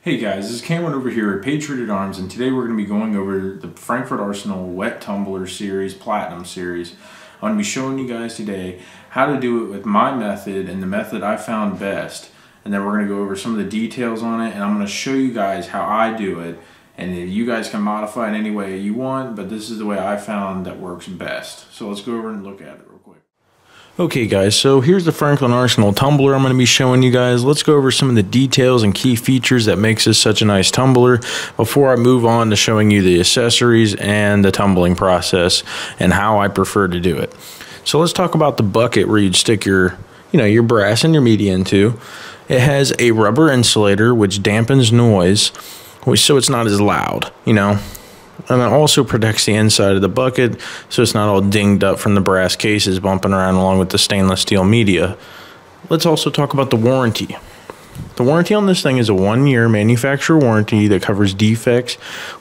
Hey guys, this is Cameron over here at Patriot at Arms, and today we're going to be going over the Frankford Arsenal Wet Tumbler Series, Platinum Series. I'm going to be showing you guys today how to do it with my method and the method I found best. And then we're going to go over some of the details on it, and I'm going to show you guys how I do it. And you guys can modify it any way you want, but this is the way I found that works best. So let's go over and look at it real quick. Okay guys, so here's the Frankford Arsenal tumbler I'm going to be showing you guys. Let's go over some of the details and key features that makes this such a nice tumbler before I move on to showing you the accessories and the tumbling process and how I prefer to do it. So let's talk about the bucket where you'd stick your brass and your media into. It has a rubber insulator which dampens noise, so it's not as loud, And it also protects the inside of the bucket so it's not all dinged up from the brass cases bumping around along with the stainless steel media. Let's also talk about the warranty. The warranty on this thing is a 1-year manufacturer warranty that covers defects,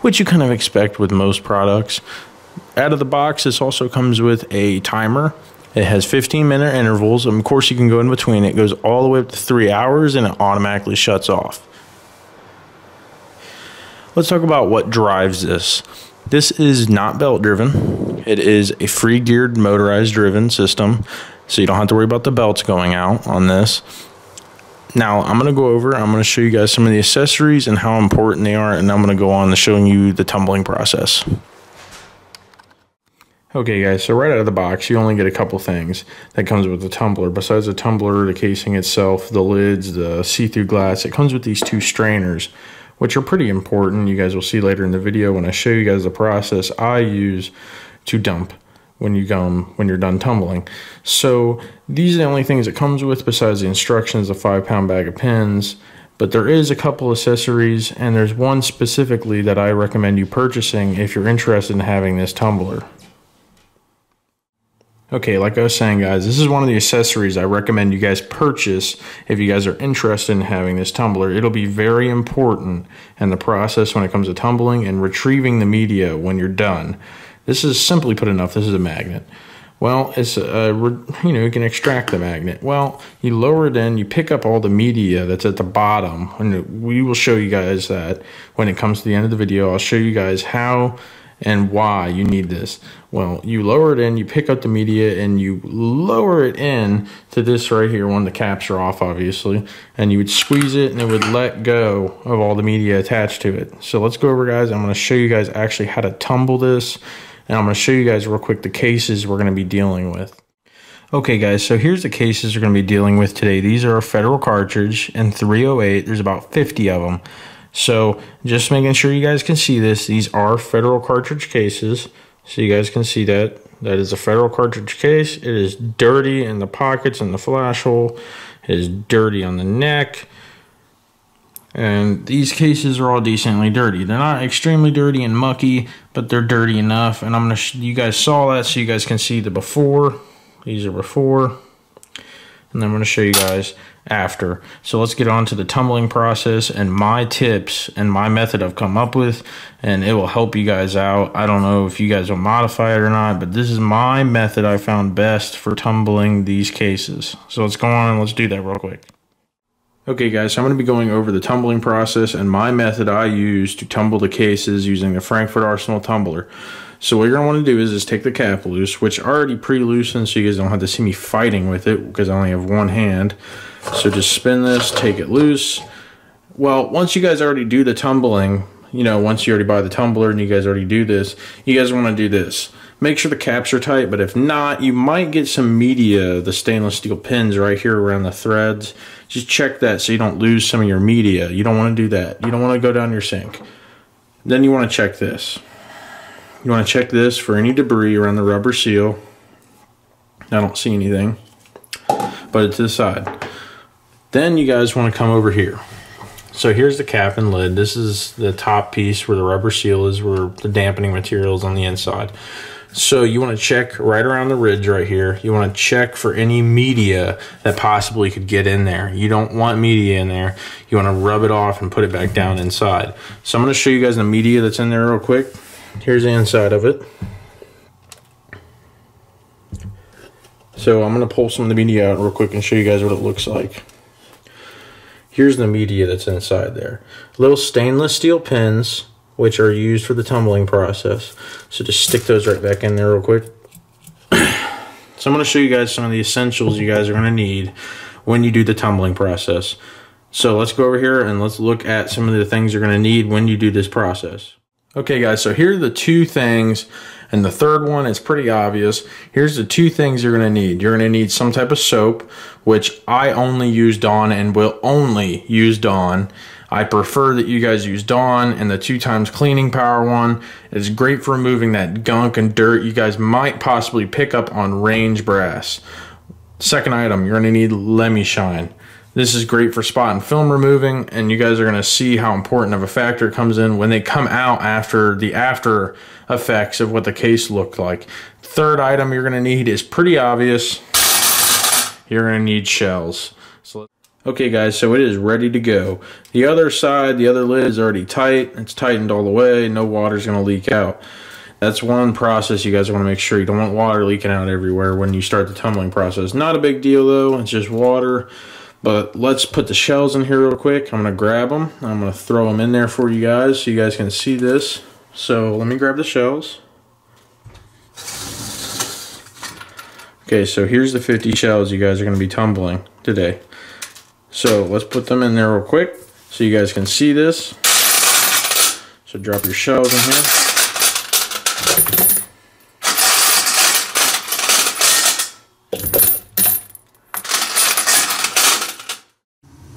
which you kind of expect with most products. Out of the box, this also comes with a timer. It has 15-minute intervals, and of course you can go in between. It goes all the way up to 3 hours and it automatically shuts off. Let's talk about what drives this. This is not belt driven. It is a free geared motorized driven system, so you don't have to worry about the belts going out on this. Now I'm going to show you guys some of the accessories and how important they are, and I'm going to go on to showing you the tumbling process. Okay guys, so right out of the box you only get a couple things that comes with the tumbler. Besides the tumbler, the casing itself, the lids, the see-through glass, it comes with these 2 strainers, which are pretty important. You guys will see later in the video when I show you guys the process I use to dump when you're done tumbling. So these are the only things it comes with besides the instructions, a 5-pound bag of pins. But there is a couple accessories, and there's one specifically that I recommend you purchasing if you're interested in having this tumbler. Okay, like I was saying guys, this is one of the accessories I recommend you guys purchase if you guys are interested in having this tumbler. It'll be very important in the process when it comes to tumbling and retrieving the media when you're done. This is simply put enough, this is a magnet. Well, it's you can extract the magnet. Well, you lower it in, you pick up all the media that's at the bottom, and we will show you guys that when it comes to the end of the video. I'll show you guys how and why you need this. Well, you lower it in, you pick up the media, and you lower it in to this right here when the caps are off, obviously, and you would squeeze it and it would let go of all the media attached to it. So let's go over, guys. I'm going to show you guys actually how to tumble this, and I'm going to show you guys real quick the cases we're going to be dealing with. Okay guys, so here's the cases we're going to be dealing with today. These are a Federal cartridge and 308. There's about 50 of them. So just making sure you guys can see this. These are Federal cartridge cases. So you guys can see that. That is a Federal cartridge case. It is dirty in the pockets and the flash hole. It is dirty on the neck. And these cases are all decently dirty. They're not extremely dirty and mucky, but they're dirty enough. And I'm going to, you guys saw that so you guys can see the before. These are before. And then I'm going to show you guys after. So let's get on to the tumbling process and my tips and my method I've come up with, and it will help you guys out. I don't know if you guys will modify it or not, but this is my method I found best for tumbling these cases. So let's go on and let's do that real quick. Okay guys, so I'm going to be going over the tumbling process and my method I use to tumble the cases using the Frankford Arsenal tumbler. So what you're going to want to do is take the cap loose, which I already pre-loosened so you guys don't have to see me fighting with it because I only have one hand. So just spin this, take it loose. Well, once you guys already do the tumbling, once you already buy the tumbler and you guys already do this, you guys want to do this. Make sure the caps are tight, but if not, you might get some media, the stainless steel pins right here around the threads. Just check that so you don't lose some of your media. You don't want to do that. You don't want to go down your sink. Then you want to check this. You want to check this for any debris around the rubber seal. I don't see anything, but it's to the side. Then you guys want to come over here. So here's the cap and lid. This is the top piece where the rubber seal is, where the dampening material is on the inside. So you want to check right around the ridge right here. You want to check for any media that possibly could get in there. You don't want media in there. You want to rub it off and put it back down inside. So I'm going to show you guys the media that's in there real quick. Here's the inside of it. So I'm going to pull some of the media out real quick and show you guys what it looks like. here's the media that's inside there. Little stainless steel pins, which are used for the tumbling process. So just stick those right back in there real quick. So I'm going to show you guys some of the essentials you guys are going to need when you do the tumbling process. So let's go over here and let's look at some of the things you're going to need when you do this process. Okay guys, so here are the two things, and the third one is pretty obvious. Here's the two things you're going to need. You're going to need some type of soap, which I only use Dawn and will only use Dawn. I prefer that you guys use Dawn, and the 2x cleaning power one is great for removing that gunk and dirt you guys might possibly pick up on range brass. Second item, you're going to need Lemmy Shine. This is great for spot and film removing, and you guys are going to see how important of a factor it comes in when they come out after the after effects of what the case looked like. Third item you're going to need is pretty obvious. You're going to need shells. Okay guys, so it is ready to go. The other side, the other lid is already tight. It's tightened all the way. No water's going to leak out. That's one process you guys want to make sure. You don't want water leaking out everywhere when you start the tumbling process. Not a big deal though. It's just water. But let's put the shells in here real quick. I'm going to grab them. I'm going to throw them in there for you guys so you guys can see this. So let me grab the shells. Okay, so here's the 50 shells you guys are going to be tumbling today. So let's put them in there real quick so you guys can see this. So drop your shells in here.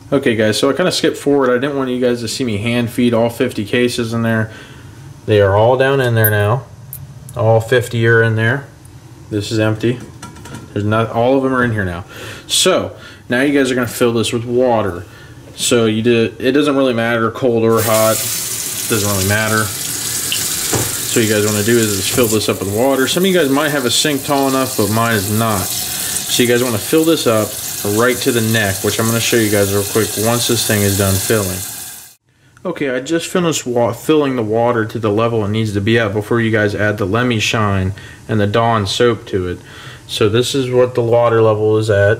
Okay guys, so I kind of skipped forward. I didn't want you guys to see me hand feed all 50 cases in there. They are all down in there now. All 50 are in there. This is empty. There's not, all of them are in here now. So now you guys are going to fill this with water. So it doesn't really matter cold or hot. It doesn't really matter. So you guys want to do is just fill this up with water. Some of you guys might have a sink tall enough, but mine is not. So you guys want to fill this up right to the neck, which I'm going to show you guys real quick once this thing is done filling. Okay, I just finished filling the water to the level it needs to be at before you guys add the Lemmy Shine and the Dawn soap to it. So this is what the water level is at.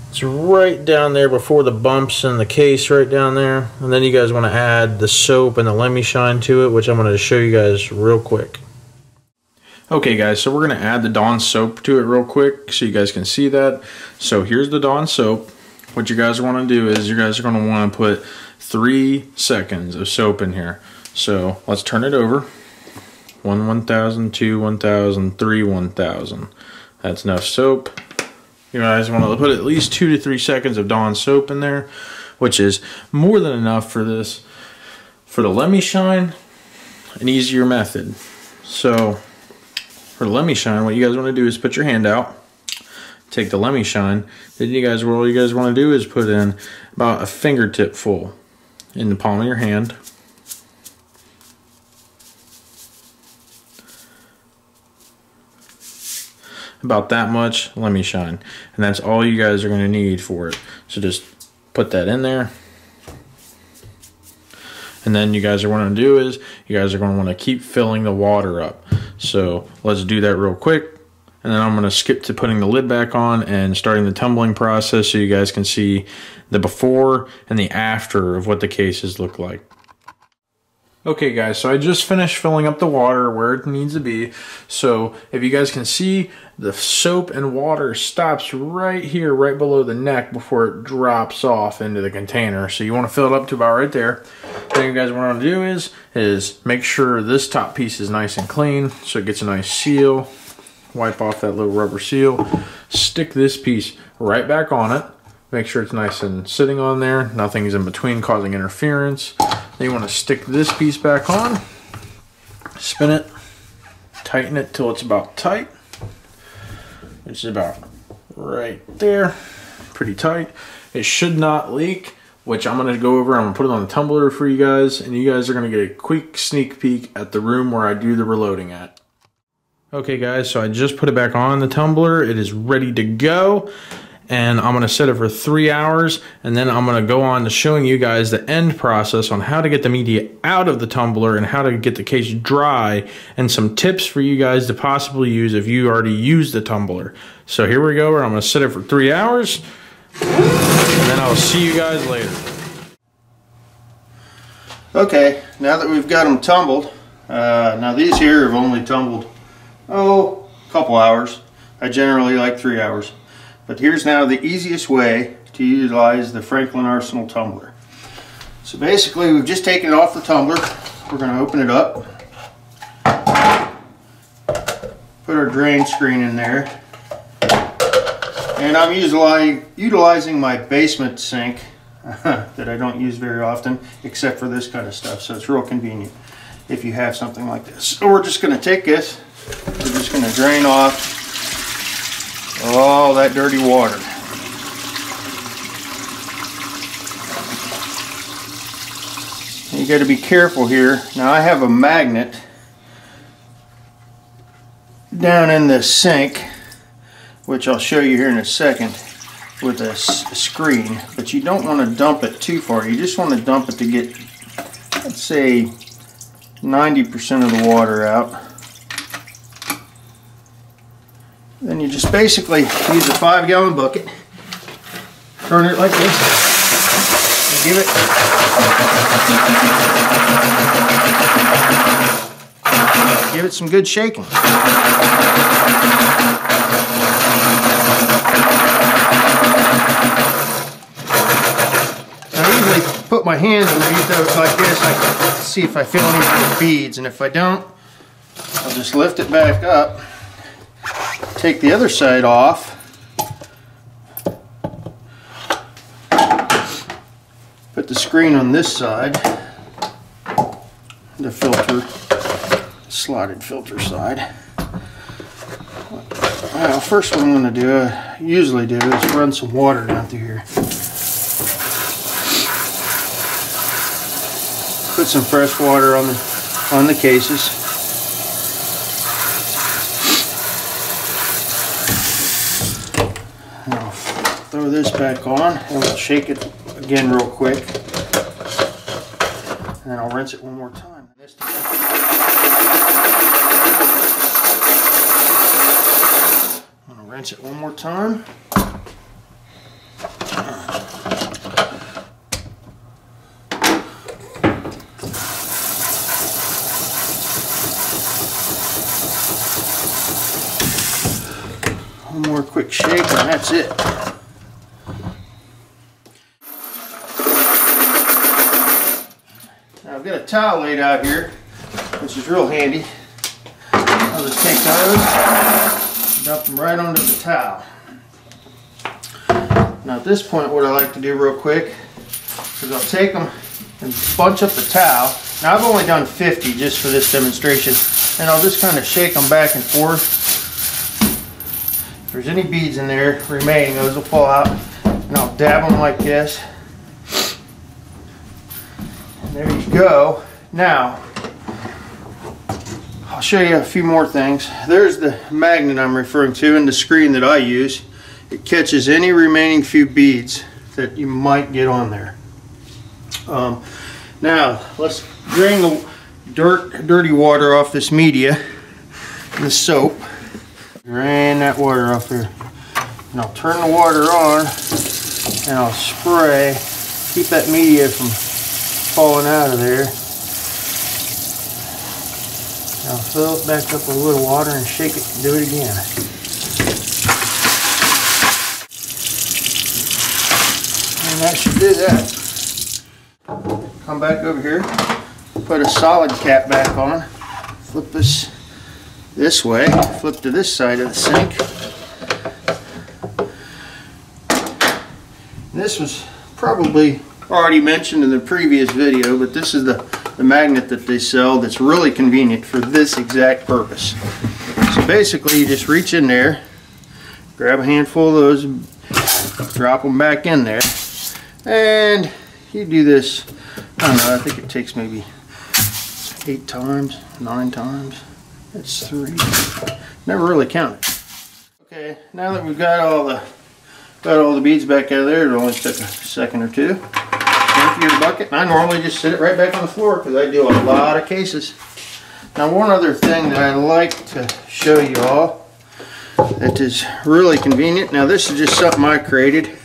It's right down there before the bumps in the case, right down there. And then you guys want to add the soap and the Lemmy Shine to it, which I'm going to show you guys real quick. Okay guys, so we're going to add the Dawn soap to it real quick so you guys can see that. So here's the Dawn soap. What you guys want to do is you guys are going to want to put 3 seconds of soap in here. So let's turn it over. 1 1000, 2 1000, 3 1000. That's enough soap. You guys want to put at least 2 to 3 seconds of Dawn soap in there, which is more than enough for this. For the Lemmy Shine, an easier method. So for the Lemmy Shine, what you guys want to do is put your hand out, take the Lemmy Shine, then all you guys want to do is put in about a fingertip full in the palm of your hand. About that much Lemmy Shine, and that's all you guys are going to need for it. So just put that in there. And then you guys are going to do is you guys are going to want to keep filling the water up. So let's do that real quick, and then I'm going to skip to putting the lid back on and starting the tumbling process so you guys can see the before and the after of what the cases look like. Okay guys, so I just finished filling up the water where it needs to be. So if you guys can see, the soap and water stops right here, right below the neck before it drops off into the container. So you want to fill it up to about right there. Then you guys want to do is make sure this top piece is nice and clean so it gets a nice seal. Wipe off that little rubber seal. Stick this piece right back on it. Make sure it's nice and sitting on there. Nothing's in between causing interference. Then you want to stick this piece back on. Spin it. Tighten it till it's about tight. Which is about right there. Pretty tight. It should not leak, which I'm going to go over. I'm going to put it on the tumbler for you guys. And you guys are going to get a quick sneak peek at the room where I do the reloading at. Okay guys, so I just put it back on the tumbler. It is ready to go. And I'm going to set it for 3 hours, and then I'm going to go on to showing you guys the end process on how to get the media out of the tumbler and how to get the case dry, and some tips for you guys to possibly use if you already use the tumbler. So here we go. I'm going to set it for 3 hours. And then I'll see you guys later. Okay, now that we've got them tumbled, now these here have only tumbled, a couple hours. I generally like 3 hours. But here's now the easiest way to utilize the Franklin Arsenal tumbler. So basically we've just taken it off the tumbler. We're going to open it up. Put our drain screen in there. And I'm utilizing my basement sink that I don't use very often, except for this kind of stuff. So it's real convenient if you have something like this. So we're just going to take this. We're just going to drain off all that dirty water. You got to be careful here. Now I have a magnet down in the sink, which I'll show you here in a second, with a screen, but you don't want to dump it too far. You just want to dump it to get, let's say, 90% of the water out. Then you just basically use a 5-gallon bucket, turn it like this, and give it some good shaking. Put my hands underneath it like this. I can see if I feel any beads, and if I don't, I'll just lift it back up, take the other side off, put the screen on this side, the filter, slotted filter side. Well, first what I'm going to do, I usually do, is run some water down through here. Put some fresh water on the cases. I'll throw this back on and we'll shake it again real quick. And then I'll rinse it one more time. I'm going to rinse it one more time. One more quick shake and that's it. Now I've got a towel laid out here, which is real handy. I'll just take those, dump them right onto the towel. Now at this point what I like to do real quick is I'll take them and bunch up the towel. Now I've only done 50 just for this demonstration, and I'll just kind of shake them back and forth. If there's any beads in there remaining, those will fall out, and I'll dab them like this. And there you go. Now, I'll show you a few more things. There's the magnet I'm referring to and the screen that I use. It catches any remaining few beads that you might get on there. Now, let's drain the dirty water off this media and the soap. Drain that water off there. And I'll turn the water on and I'll spray. Keep that media from falling out of there. I'll fill it back up with a little water and shake it and do it again. And that should do that. Come back over here, put a solid cap back on, flip this way, flip to this side of the sink. And this was probably already mentioned in the previous video, but this is the magnet that they sell that's really convenient for this exact purpose. So basically you just reach in there, grab a handful of those, drop them back in there, and you do this, I don't know, I think it takes maybe 8 times, 9 times. That's 3. Never really counted. Okay, now that we've got all the beads back out of there, it only took a second or two. Empty your bucket, and I normally just sit it right back on the floor because I do a lot of cases. Now, one other thing that I like to show you all that is really convenient. Now, this is just something I created.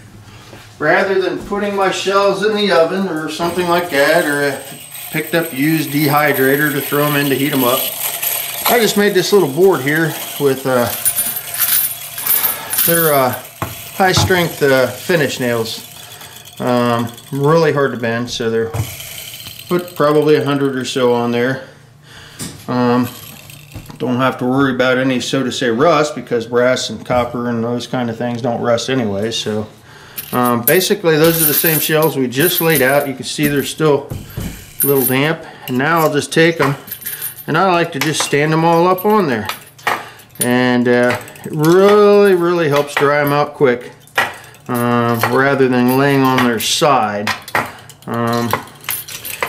rather than putting my shells in the oven or something like that, or a picked up used dehydrator to throw them in to heat them up, I just made this little board here with they're high strength finish nails. Really hard to bend, so they're put probably 100 or so on there. Don't have to worry about any, so to say, rust, because brass and copper and those kind of things don't rust anyway. So basically those are the same shells we just laid out. You can see they're still a little damp, and now I'll just take them, and I like to just stand them all up on there, and it really helps dry them out quick, rather than laying on their side.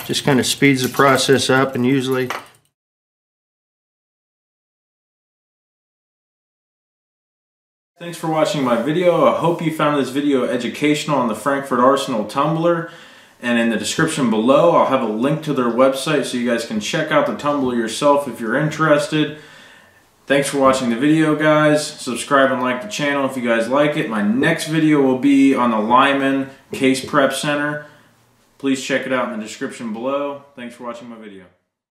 Just kind of speeds the process up, and usually Thanks for watching my video. I hope you found this video educational on the Frankford Arsenal tumbler. And in the description below, I'll have a link to their website so you guys can check out the tumbler yourself if you're interested. Thanks for watching the video, guys. Subscribe and like the channel if you guys like it. My next video will be on the Lyman Case Prep Center. Please check it out in the description below. Thanks for watching my video.